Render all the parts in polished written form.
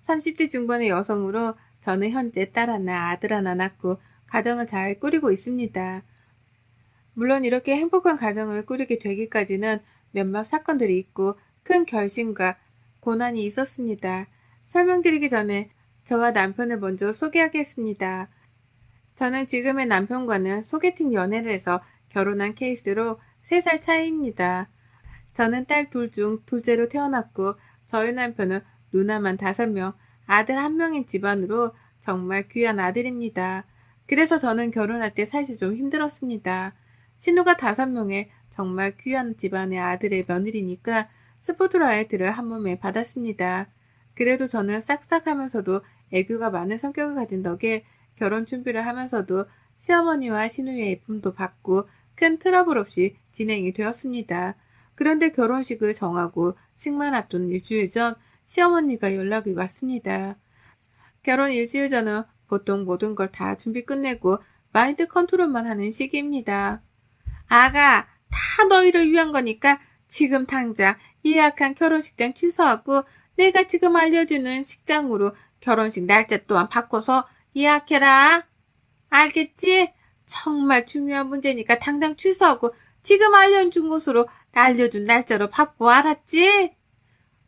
30대 중반의 여성으로 저는 현재 딸 하나, 아들 하나 낳고 가정을 잘 꾸리고 있습니다. 물론 이렇게 행복한 가정을 꾸리게 되기까지는 몇몇 사건들이 있고 큰 결심과 고난이 있었습니다. 설명드리기 전에 저와 남편을 먼저 소개하겠습니다. 저는 지금의 남편과는 소개팅 연애를 해서 결혼한 케이스로 3살 차이입니다. 저는 딸 둘 중 둘째로 태어났고 저희 남편은 누나만 5명, 아들 1명인 집안으로 정말 귀한 아들입니다. 그래서 저는 결혼할 때 사실 좀 힘들었습니다. 신우가 5명의 정말 귀한 집안의 아들의 며느리니까 스포트라이트를 한 몸에 받았습니다. 그래도 저는 싹싹하면서도 애교가 많은 성격을 가진 덕에 결혼 준비를 하면서도 시어머니와 신우의 예쁨도 받고 큰 트러블 없이 진행이 되었습니다. 그런데 결혼식을 정하고 식만 앞둔 일주일 전 시어머니가 연락이 왔습니다. 결혼 일주일 전은 보통 모든 걸 다 준비 끝내고 마인드 컨트롤만 하는 시기입니다. 아가, 다 너희를 위한 거니까 지금 당장 예약한 결혼식장 취소하고 내가 지금 알려주는 식장으로 결혼식 날짜 또한 바꿔서 예약해라. 알겠지? 정말 중요한 문제니까 당장 취소하고 지금 알려준 곳으로 알려준 날짜로 바꿔. 알았지?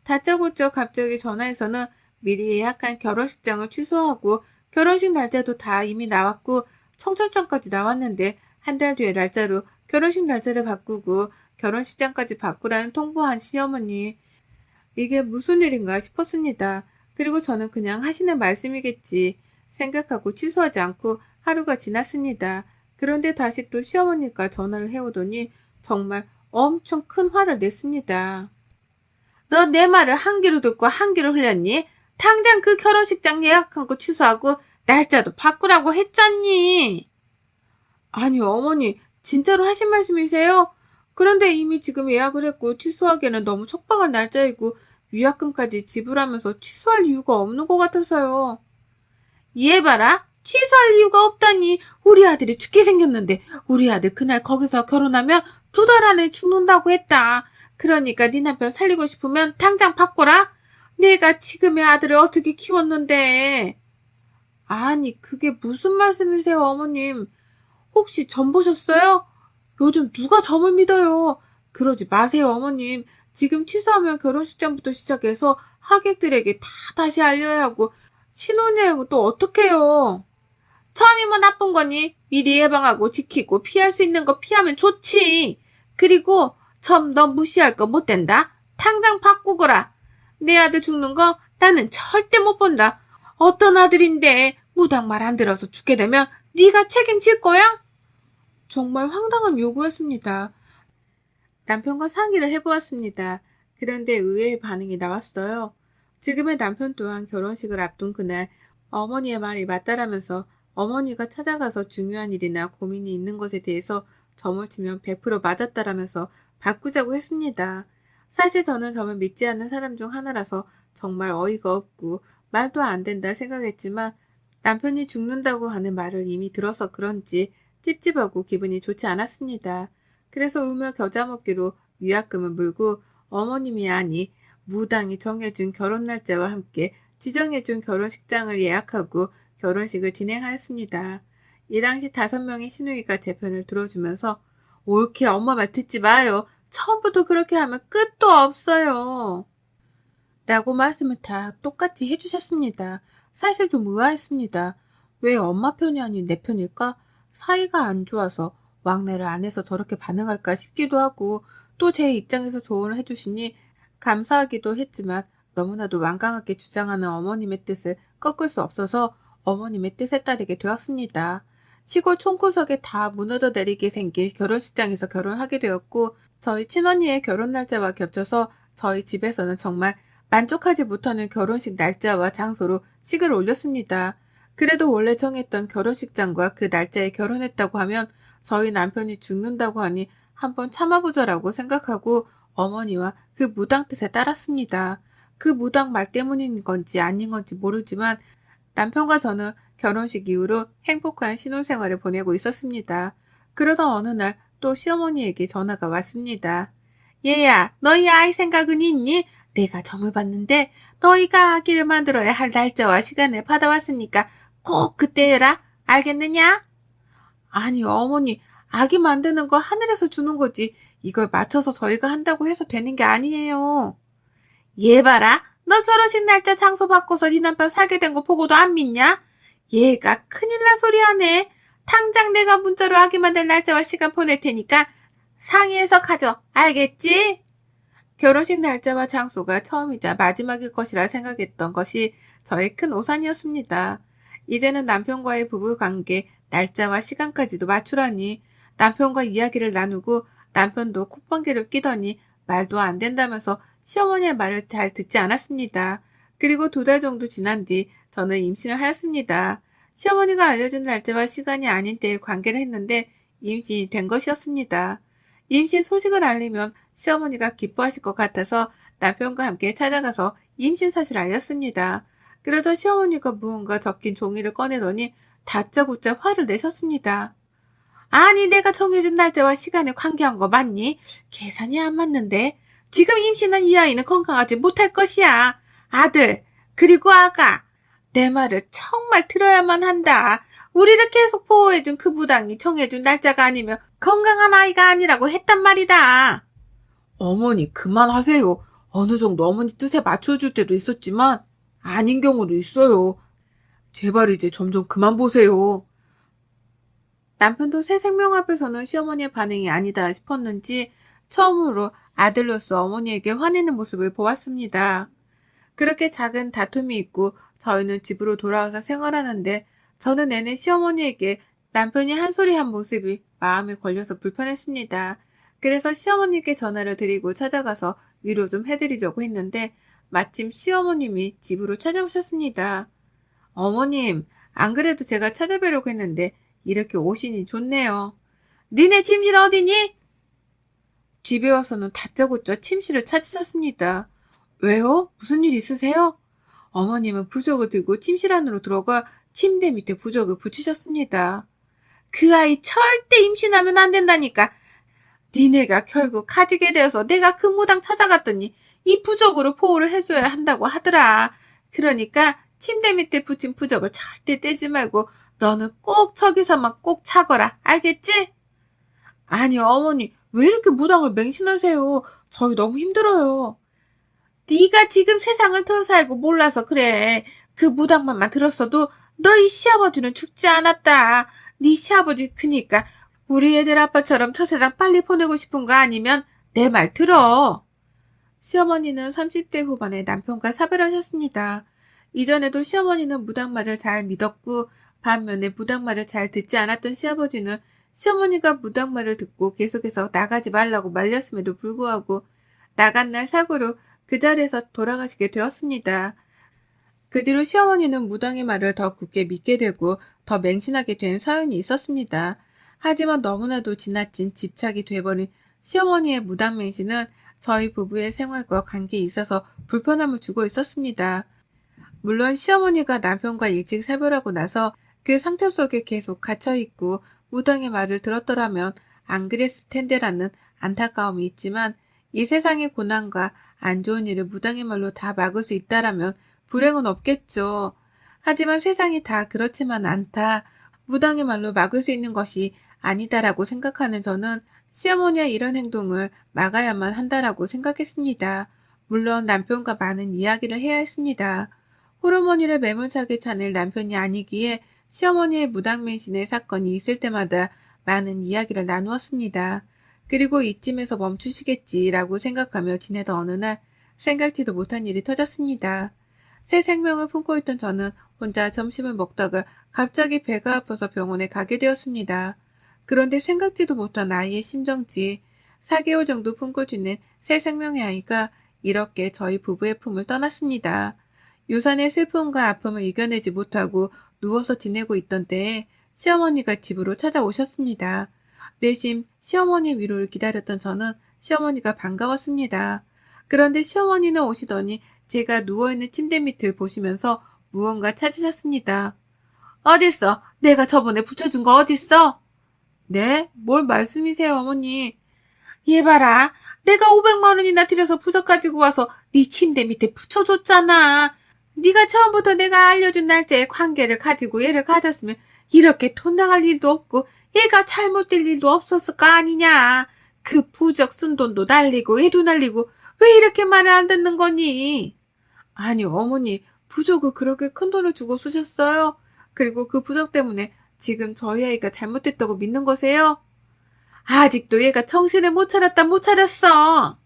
다짜고짜 갑자기 전화해서는 미리 예약한 결혼식장을 취소하고 결혼식 날짜도 다 이미 나왔고 청첩장까지 나왔는데 한 달 뒤에 날짜로 결혼식 날짜를 바꾸고 결혼식장까지 바꾸라는 통보한 시어머니. 이게 무슨 일인가 싶었습니다. 그리고 저는 그냥 하시는 말씀이겠지 생각하고 취소하지 않고 하루가 지났습니다. 그런데 다시 또 시어머니가 전화를 해오더니 정말 엄청 큰 화를 냈습니다. 너 내 말을 한 귀로 듣고 한 귀로 흘렸니? 당장 그 결혼식장 예약한 거 취소하고 날짜도 바꾸라고 했잖니. 아니 어머니 진짜로 하신 말씀이세요? 그런데 이미 지금 예약을 했고 취소하기에는 너무 촉박한 날짜이고 위약금까지 지불하면서 취소할 이유가 없는 것 같아서요. 얘 봐라. 취소할 이유가 없다니. 우리 아들이 죽게 생겼는데 우리 아들 그날 거기서 결혼하면 2달 안에 죽는다고 했다. 그러니까 네 남편 살리고 싶으면 당장 바꿔라. 내가 지금의 아들을 어떻게 키웠는데. 아니 그게 무슨 말씀이세요 어머님. 혹시 점 보셨어요? 요즘 누가 점을 믿어요. 그러지 마세요 어머님. 지금 취소하면 결혼식장부터 시작해서 하객들에게 다 다시 알려야 하고 신혼여행은 또 어떡해요. 점이 뭐 나쁜 거니? 미리 예방하고 지키고 피할 수 있는 거 피하면 좋지. 그리고 점 너 무시할 거 못 된다. 당장 바꾸거라. 내 아들 죽는 거 나는 절대 못 본다. 어떤 아들인데 무당 말 안 들어서 죽게 되면 네가 책임질 거야? 정말 황당한 요구였습니다. 남편과 상의를 해보았습니다. 그런데 의외의 반응이 나왔어요. 지금의 남편 또한 결혼식을 앞둔 그날 어머니의 말이 맞다라면서 어머니가 찾아가서 중요한 일이나 고민이 있는 것에 대해서 점을 치면 100% 맞았다라면서 바꾸자고 했습니다. 사실 저는 점을 믿지 않는 사람 중 하나라서 정말 어이가 없고 말도 안 된다 생각했지만 남편이 죽는다고 하는 말을 이미 들어서 그런지 찝찝하고 기분이 좋지 않았습니다. 그래서 울며 겨자 먹기로 위약금을 물고 어머님이 아니 무당이 정해준 결혼 날짜와 함께 지정해준 결혼식장을 예약하고 결혼식을 진행하였습니다. 이 당시 5명의 시누이가 제 편을 들어주면서 옳게 엄마 말 듣지 마요. 처음부터 그렇게 하면 끝도 없어요. 라고 말씀을 다 똑같이 해주셨습니다. 사실 좀 의아했습니다. 왜 엄마 편이 아닌 내 편일까? 사이가 안 좋아서 왕래를 안 해서 저렇게 반응할까 싶기도 하고 또 제 입장에서 조언을 해주시니 감사하기도 했지만 너무나도 완강하게 주장하는 어머님의 뜻을 꺾을 수 없어서 어머님의 뜻에 따르게 되었습니다. 시골 촌구석에 다 무너져 내리게 생긴 결혼식장에서 결혼하게 되었고 저희 친언니의 결혼 날짜와 겹쳐서 저희 집에서는 정말 만족하지 못하는 결혼식 날짜와 장소로 식을 올렸습니다. 그래도 원래 정했던 결혼식장과 그 날짜에 결혼했다고 하면 저희 남편이 죽는다고 하니 한번 참아보자라고 생각하고 어머니와 그 무당 뜻에 따랐습니다. 그 무당 말 때문인 건지 아닌 건지 모르지만 남편과 저는 결혼식 이후로 행복한 신혼생활을 보내고 있었습니다. 그러던 어느 날 또 시어머니에게 전화가 왔습니다. 얘야, 너희 아이 생각은 있니? 내가 점을 봤는데 너희가 아기를 만들어야 할 날짜와 시간을 받아왔으니까 꼭 그때 해라. 알겠느냐? 아니, 어머니, 아기 만드는 거 하늘에서 주는 거지. 이걸 맞춰서 저희가 한다고 해서 되는 게 아니에요. 얘 봐라. 너 결혼식 날짜 장소 바꿔서 네 남편 사게 된 거 보고도 안 믿냐? 얘가 큰일 날 소리 하네. 당장 내가 문자로 아기 만들 날짜와 시간 보낼 테니까 상의해서 가져. 알겠지? 결혼식 날짜와 장소가 처음이자 마지막일 것이라 생각했던 것이 저의 큰 오산이었습니다. 이제는 남편과의 부부 관계, 날짜와 시간까지도 맞추라니 남편과 이야기를 나누고 남편도 콧방귀를 끼더니 말도 안 된다면서 시어머니의 말을 잘 듣지 않았습니다. 그리고 2달 정도 지난 뒤 저는 임신을 하였습니다. 시어머니가 알려준 날짜와 시간이 아닌 때에 관계를 했는데 임신이 된 것이었습니다. 임신 소식을 알리면 시어머니가 기뻐하실 것 같아서 남편과 함께 찾아가서 임신 사실을 알렸습니다. 그러자 시어머니가 무언가 적힌 종이를 꺼내더니 다짜고짜 화를 내셨습니다. 아니, 내가 정해준 날짜와 시간에 관계한 거 맞니? 계산이 안 맞는데. 지금 임신한 이 아이는 건강하지 못할 것이야. 아들, 그리고 아가. 내 말을 정말 들어야만 한다. 우리를 계속 보호해준 그 무당이 정해준 날짜가 아니면 건강한 아이가 아니라고 했단 말이다. 어머니, 그만하세요. 어느 정도 어머니 뜻에 맞춰줄 때도 있었지만 아닌 경우도 있어요. 제발 이제 점점 그만 보세요. 남편도 새 생명 앞에서는 시어머니의 반응이 아니다 싶었는지 처음으로 아들로서 어머니에게 화내는 모습을 보았습니다. 그렇게 작은 다툼이 있고 저희는 집으로 돌아와서 생활하는데 저는 내내 시어머니에게 남편이 한 소리 한 모습이 마음에 걸려서 불편했습니다. 그래서 시어머니께 전화를 드리고 찾아가서 위로 좀 해드리려고 했는데 마침 시어머님이 집으로 찾아오셨습니다. 어머님, 안 그래도 제가 찾아뵈려고 했는데 이렇게 오시니 좋네요. 니네 침실 어디니? 집에 와서는 다짜고짜 침실을 찾으셨습니다. 왜요? 무슨 일 있으세요? 어머님은 부적을 들고 침실 안으로 들어가 침대 밑에 부적을 붙이셨습니다. 그 아이 절대 임신하면 안 된다니까. 니네가 결국 가지게 되어서 내가 그 무당 찾아갔더니 이 부적으로 보호를 해줘야 한다고 하더라. 그러니까 침대 밑에 붙인 부적을 절대 떼지 말고 너는 꼭 저기서만 꼭 차거라. 알겠지? 아니, 어머니, 왜 이렇게 무당을 맹신하세요? 저희 너무 힘들어요. 네가 지금 세상을 더 살고 몰라서 그래. 그 무당말만 들었어도 너희 시아버지는 죽지 않았다. 네 시아버지 그니까 우리 애들 아빠처럼 저 세상 빨리 보내고 싶은 거 아니면 내 말 들어. 시어머니는 30대 후반에 남편과 사별하셨습니다. 이전에도 시어머니는 무당말을 잘 믿었고 반면에 무당말을 잘 듣지 않았던 시아버지는 시어머니가 무당말을 듣고 계속해서 나가지 말라고 말렸음에도 불구하고 나간 날 사고로 그 자리에서 돌아가시게 되었습니다. 그 뒤로 시어머니는 무당의 말을 더 굳게 믿게 되고 더 맹신하게 된 사연이 있었습니다. 하지만 너무나도 지나친 집착이 돼버린 시어머니의 무당 맹신은 저희 부부의 생활과 관계에 있어서 불편함을 주고 있었습니다. 물론 시어머니가 남편과 일찍 사별하고 나서 그 상처 속에 계속 갇혀있고 무당의 말을 들었더라면 안 그랬을 텐데라는 안타까움이 있지만 이 세상의 고난과 안 좋은 일을 무당의 말로 다 막을 수 있다라면 불행은 없겠죠. 하지만 세상이 다 그렇지만 않다. 무당의 말로 막을 수 있는 것이 아니다라고 생각하는 저는 시어머니의 이런 행동을 막아야만 한다라고 생각했습니다. 물론 남편과 많은 이야기를 해야 했습니다. 호르몬이를 매몰차게 차는 남편이 아니기에 시어머니의 무당맹신의 사건이 있을 때마다 많은 이야기를 나누었습니다. 그리고 이쯤에서 멈추시겠지라고 생각하며 지내던 어느 날 생각지도 못한 일이 터졌습니다. 새 생명을 품고 있던 저는 혼자 점심을 먹다가 갑자기 배가 아파서 병원에 가게 되었습니다. 그런데 생각지도 못한 아이의 심정지, 4개월 정도 품고 지낸 새 생명의 아이가 이렇게 저희 부부의 품을 떠났습니다. 유산의 슬픔과 아픔을 이겨내지 못하고 누워서 지내고 있던 때에 시어머니가 집으로 찾아오셨습니다. 내심 시어머니 위로를 기다렸던 저는 시어머니가 반가웠습니다. 그런데 시어머니는 오시더니 제가 누워있는 침대 밑을 보시면서 무언가 찾으셨습니다. 어딨어? 내가 저번에 붙여준 거 어딨어? 네? 뭘 말씀이세요, 어머니? 얘 봐라. 내가 500만 원이나 들여서 부적 가지고 와서 네 침대 밑에 붙여줬잖아. 네가 처음부터 내가 알려준 날짜에 관계를 가지고 얘를 가졌으면 이렇게 돈 나갈 일도 없고 얘가 잘못될 일도 없었을 거 아니냐. 그 부적 쓴 돈도 날리고 애도 날리고 왜 이렇게 말을 안 듣는 거니? 아니 어머니 부적을 그렇게 큰 돈을 주고 쓰셨어요? 그리고 그 부적 때문에 지금 저희 아이가 잘못됐다고 믿는 거세요? 아직도 얘가 정신을 못 차렸다 못 차렸어.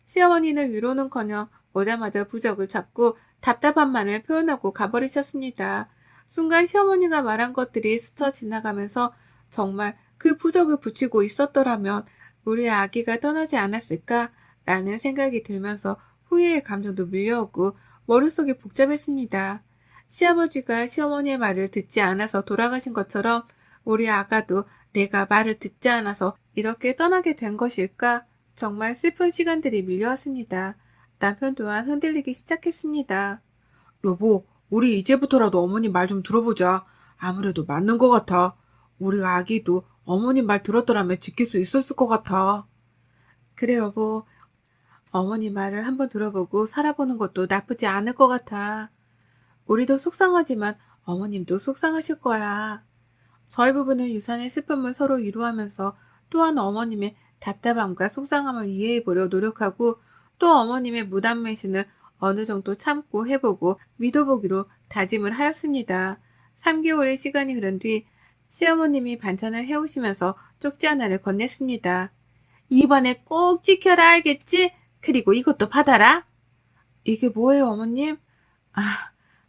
시어머니는 위로는커녕 오자마자 부적을 잡고 답답함만을 표현하고 가버리셨습니다. 순간 시어머니가 말한 것들이 스쳐 지나가면서 정말 그 부적을 붙이고 있었더라면 우리 아기가 떠나지 않았을까? 라는 생각이 들면서 후회의 감정도 밀려오고 머릿속이 복잡했습니다. 시아버지가 시어머니의 말을 듣지 않아서 돌아가신 것처럼 우리 아가도 내가 말을 듣지 않아서 이렇게 떠나게 된 것일까? 정말 슬픈 시간들이 밀려왔습니다. 남편 또한 흔들리기 시작했습니다. 여보, 우리 이제부터라도 어머니 말 좀 들어보자. 아무래도 맞는 것 같아. 우리 아기도 어머니 말 들었더라면 지킬 수 있었을 것 같아. 그래 여보, 어머니 말을 한번 들어보고 살아보는 것도 나쁘지 않을 것 같아. 우리도 속상하지만 어머님도 속상하실 거야. 저희 부부는 유산의 슬픔을 서로 위로하면서 또한 어머님의 답답함과 속상함을 이해해보려 노력하고 또 어머님의 무단매신을 어느 정도 참고 해보고 믿어보기로 다짐을 하였습니다. 3개월의 시간이 흐른 뒤 시어머님이 반찬을 해오시면서 쪽지 하나를 건넸습니다. 이번에 꼭 지켜라 알겠지? 그리고 이것도 받아라. 이게 뭐예요 어머님? 아,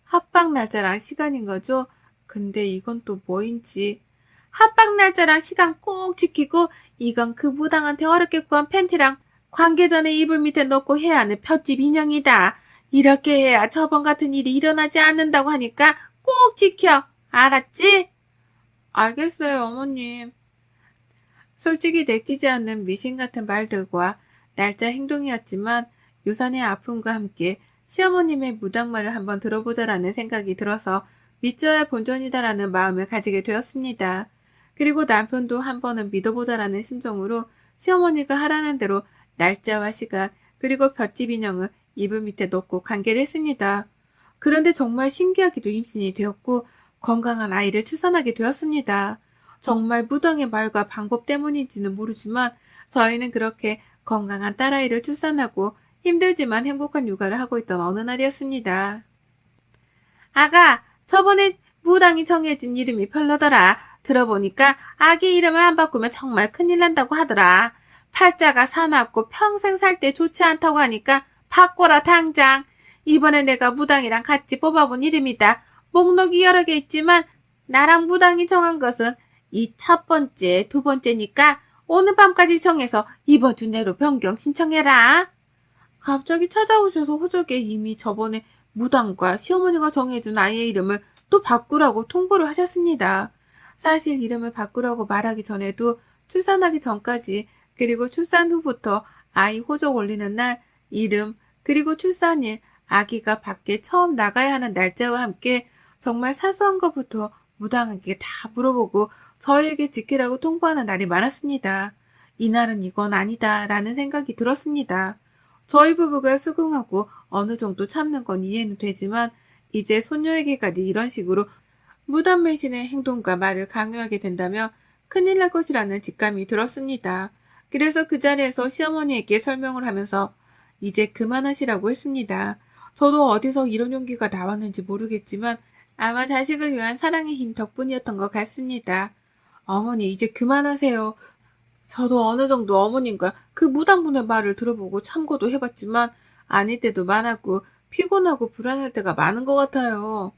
합방 날짜랑 시간인 거죠? 근데 이건 또 뭐인지. 합방 날짜랑 시간 꼭 지키고 이건 그 무당한테 어렵게 구한 팬티랑 관계 전에 이불 밑에 넣고 해야 하는 볏짚 인형이다. 이렇게 해야 저번 같은 일이 일어나지 않는다고 하니까 꼭 지켜. 알았지? 알겠어요 어머님. 솔직히 내키지 않는 미신 같은 말들과 날짜 행동이었지만 유산의 아픔과 함께 시어머님의 무당말을 한번 들어보자라는 생각이 들어서 믿져야 본전이다라는 마음을 가지게 되었습니다. 그리고 남편도 한 번은 믿어보자라는 심정으로 시어머니가 하라는 대로 날짜와 시간 그리고 볏짚 인형을 이불 밑에 넣고 관계를 했습니다. 그런데 정말 신기하게도 임신이 되었고 건강한 아이를 출산하게 되었습니다. 정말 무당의 말과 방법 때문인지는 모르지만 저희는 그렇게 건강한 딸아이를 출산하고 힘들지만 행복한 육아를 하고 있던 어느 날이었습니다. 아가, 저번에 무당이 정해진 이름이 별로더라. 들어보니까 아기 이름을 안 바꾸면 정말 큰일 난다고 하더라. 팔자가 사납고 평생 살 때 좋지 않다고 하니까 바꿔라 당장. 이번에 내가 무당이랑 같이 뽑아본 이름이다. 목록이 여러 개 있지만 나랑 무당이 정한 것은 이 첫 번째, 두 번째니까 오늘 밤까지 정해서 이번 주 내로 변경 신청해라. 갑자기 찾아오셔서 호적에 이미 저번에 무당과 시어머니가 정해준 아이의 이름을 또 바꾸라고 통보를 하셨습니다. 사실 이름을 바꾸라고 말하기 전에도 출산하기 전까지 그리고 출산 후부터 아이 호적 올리는 날 이름 그리고 출산일 아기가 밖에 처음 나가야 하는 날짜와 함께 정말 사소한 것부터 무당에게 다 물어보고 저희에게 지키라고 통보하는 날이 많았습니다. 이날은 이건 아니다 라는 생각이 들었습니다. 저희 부부가 수긍하고 어느 정도 참는 건 이해는 되지만 이제 손녀에게까지 이런 식으로 무단매신의 행동과 말을 강요하게 된다면 큰일 날 것이라는 직감이 들었습니다. 그래서 그 자리에서 시어머니에게 설명을 하면서 이제 그만하시라고 했습니다. 저도 어디서 이런 용기가 나왔는지 모르겠지만 아마 자식을 위한 사랑의 힘 덕분이었던 것 같습니다. 어머니 이제 그만하세요. 저도 어느 정도 어머님과 그 무당분의 말을 들어보고 참고도 해봤지만 아닐 때도 많았고 피곤하고 불안할 때가 많은 것 같아요.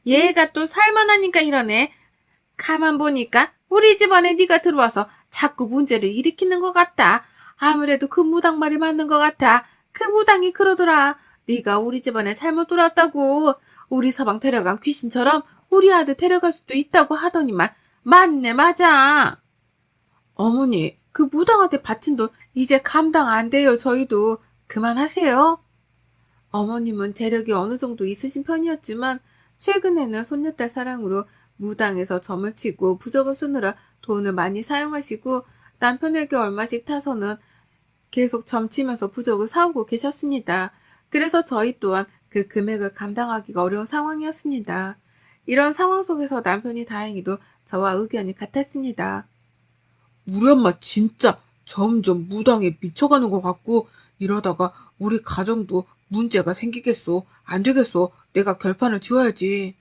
얘가 또 살만하니까 이러네. 가만 보니까 우리 집안에 네가 들어와서 자꾸 문제를 일으키는 것 같다. 아무래도 그 무당 말이 맞는 것 같아. 그 무당이 그러더라. 네가 우리 집안에 잘못 들어왔다고. 우리 서방 데려간 귀신처럼 우리 아들 데려갈 수도 있다고 하더니만 맞네 맞아. 어머니 그 무당한테 바친 돈 이제 감당 안 돼요. 저희도 그만하세요. 어머님은 재력이 어느 정도 있으신 편이었지만 최근에는 손녀딸 사랑으로 무당에서 점을 치고 부적을 쓰느라 돈을 많이 사용하시고 남편에게 얼마씩 타서는 계속 점치면서 부적을 사오고 계셨습니다. 그래서 저희 또한 그 금액을 감당하기가 어려운 상황이었습니다. 이런 상황 속에서 남편이 다행히도 저와 의견이 같았습니다. 우리 엄마 진짜 점점 무당에 미쳐가는 것 같고 이러다가 우리 가정도 문제가 생기겠어. 안 되겠어. 내가 결판을 지어야지.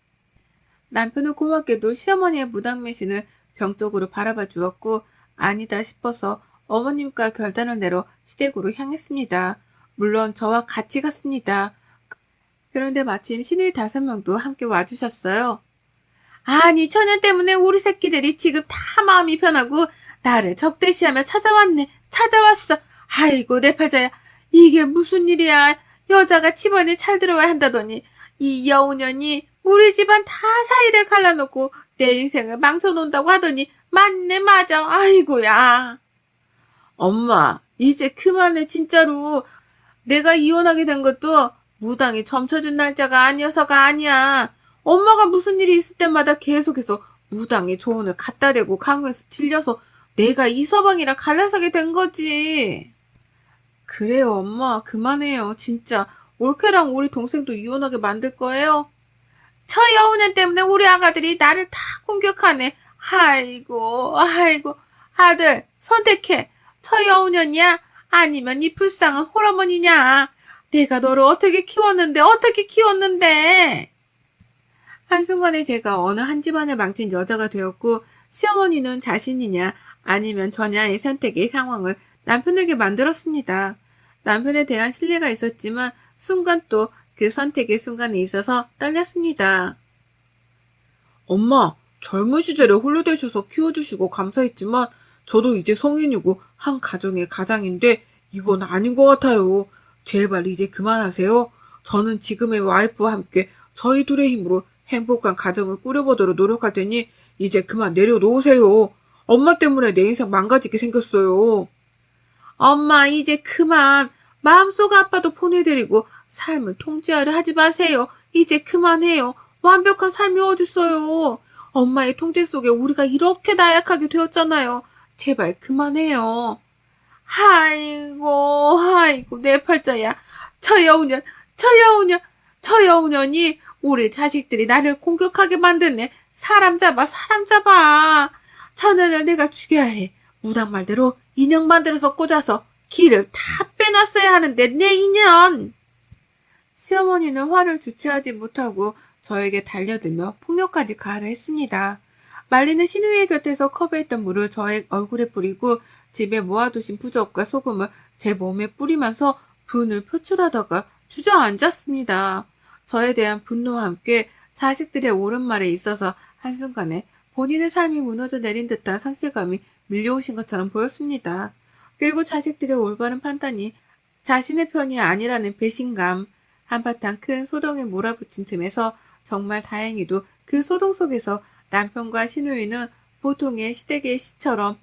남편은 고맙게도 시어머니의 무당매신을 병적으로 바라봐 주었고 아니다 싶어서 어머님과 결단을 내려 시댁으로 향했습니다. 물론 저와 같이 갔습니다. 그런데 마침 시누이 5명도 함께 와주셨어요. 아니 처녀 때문에 우리 새끼들이 지금 다 마음이 편하고 나를 적대시하며 찾아왔어. 아이고 내 팔자야. 이게 무슨 일이야. 여자가 집안에 잘 들어와야 한다더니 이 여우년이 우리 집안 다 사이를 갈라놓고 내 인생을 망쳐놓는다고 하더니 맞네 맞아. 아이고야. 엄마 이제 그만해 진짜로. 내가 이혼하게 된 것도 무당이 점쳐준 날짜가 아니어서가 아니야. 엄마가 무슨 일이 있을 때마다 계속해서 무당의 조언을 갖다 대고 강요해서 질려서 내가 이 서방이랑 갈라서게 된 거지. 그래요 엄마 그만해요. 진짜 올케랑 우리 동생도 이혼하게 만들 거예요? 저 여우년 때문에 우리 아가들이 나를 다 공격하네. 아이고 아들 선택해. 저 여우년이야? 아니면 이 불쌍한 홀어머니냐? 내가 너를 어떻게 키웠는데? 한순간에 제가 어느 한 집안을 망친 여자가 되었고 시어머니는 자신이냐 아니면 저냐의 선택의 상황을 남편에게 만들었습니다. 남편에 대한 신뢰가 있었지만 순간 또 그 선택의 순간에 있어서 떨렸습니다. 엄마, 젊은 시절에 홀로 되셔서 키워주시고 감사했지만 저도 이제 성인이고 한 가정의 가장인데 이건 아닌 것 같아요. 제발 이제 그만하세요. 저는 지금의 와이프와 함께 저희 둘의 힘으로 행복한 가정을 꾸려보도록 노력할 테니 이제 그만 내려놓으세요. 엄마 때문에 내 인생 망가지게 생겼어요. 엄마 이제 그만. 마음속 아빠도 보내드리고 삶을 통제하려 하지 마세요. 이제 그만해요. 완벽한 삶이 어딨어요. 엄마의 통제 속에 우리가 이렇게 나약하게 되었잖아요. 제발 그만해요. 아이고 내 팔자야. 저 여우년이 우리 자식들이 나를 공격하게 만드네. 사람 잡아. 자네를 내가 죽여야 해. 무당 말대로 인형 만들어서 꽂아서 기를 다 빼놨어야 하는데 내 인연. 시어머니는 화를 주체하지 못하고 저에게 달려들며 폭력까지 가하려 했습니다. 말리는 시누이의 곁에서 컵에 있던 물을 저의 얼굴에 뿌리고 집에 모아두신 부적과 소금을 제 몸에 뿌리면서 분을 표출하다가 주저앉았습니다. 저에 대한 분노와 함께 자식들의 옳은 말에 있어서 한순간에 본인의 삶이 무너져 내린 듯한 상실감이 밀려오신 것처럼 보였습니다. 그리고 자식들의 올바른 판단이 자신의 편이 아니라는 배신감, 한바탕 큰 소동에 몰아붙인 틈에서 정말 다행히도 그 소동 속에서 남편과 시누이는 보통의 시댁의 시처럼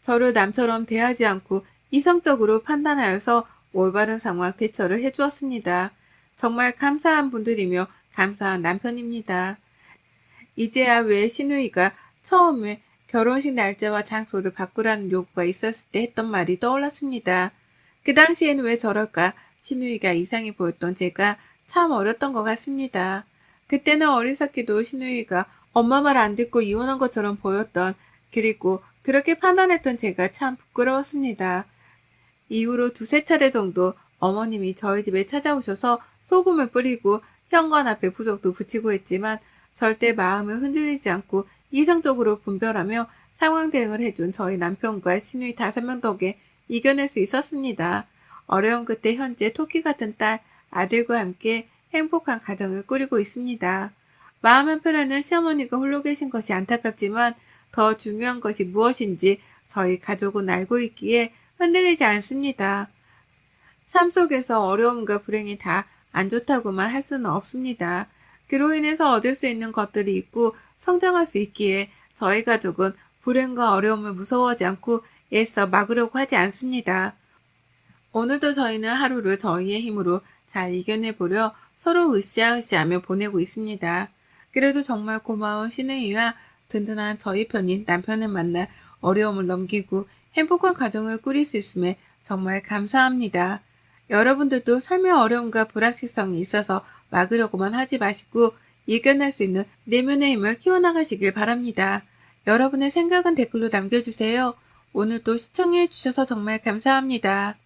저를 남처럼 대하지 않고 이성적으로 판단하여서 올바른 상황 대처를 해주었습니다. 정말 감사한 분들이며 감사한 남편입니다. 이제야 왜 시누이가 처음에 결혼식 날짜와 장소를 바꾸라는 요구가 있었을 때 했던 말이 떠올랐습니다. 그 당시에는 왜 저럴까 시누이가 이상해 보였던 제가 참 어렸던 것 같습니다. 그때는 어리석기도 시누이가 엄마 말 안 듣고 이혼한 것처럼 보였던 그리고 그렇게 판단했던 제가 참 부끄러웠습니다. 이후로 2~3차례 정도 어머님이 저희 집에 찾아오셔서 소금을 뿌리고 현관 앞에 부적도 붙이고 했지만 절대 마음을 흔들리지 않고 이성적으로 분별하며 상황 대응을 해준 저희 남편과 시누이 5명 덕에 이겨낼 수 있었습니다. 어려운 그때 현재 토끼 같은 딸, 아들과 함께 행복한 가정을 꾸리고 있습니다. 마음 한편에는 시어머니가 홀로 계신 것이 안타깝지만 더 중요한 것이 무엇인지 저희 가족은 알고 있기에 흔들리지 않습니다. 삶 속에서 어려움과 불행이 다 안 좋다고만 할 수는 없습니다. 그로 인해서 얻을 수 있는 것들이 있고 성장할 수 있기에 저희 가족은 불행과 어려움을 무서워하지 않고 애써 막으려고 하지 않습니다. 오늘도 저희는 하루를 저희의 힘으로 잘 이겨내보려 서로 으쌰으쌰하며 보내고 있습니다. 그래도 정말 고마운 시누이와 든든한 저희 편인 남편을 만나 어려움을 넘기고 행복한 가정을 꾸릴 수 있음에 정말 감사합니다. 여러분들도 삶의 어려움과 불확실성이 있어서 막으려고만 하지 마시고 이겨낼 수 있는 내면의 힘을 키워나가시길 바랍니다. 여러분의 생각은 댓글로 남겨주세요. 오늘도 시청해주셔서 정말 감사합니다.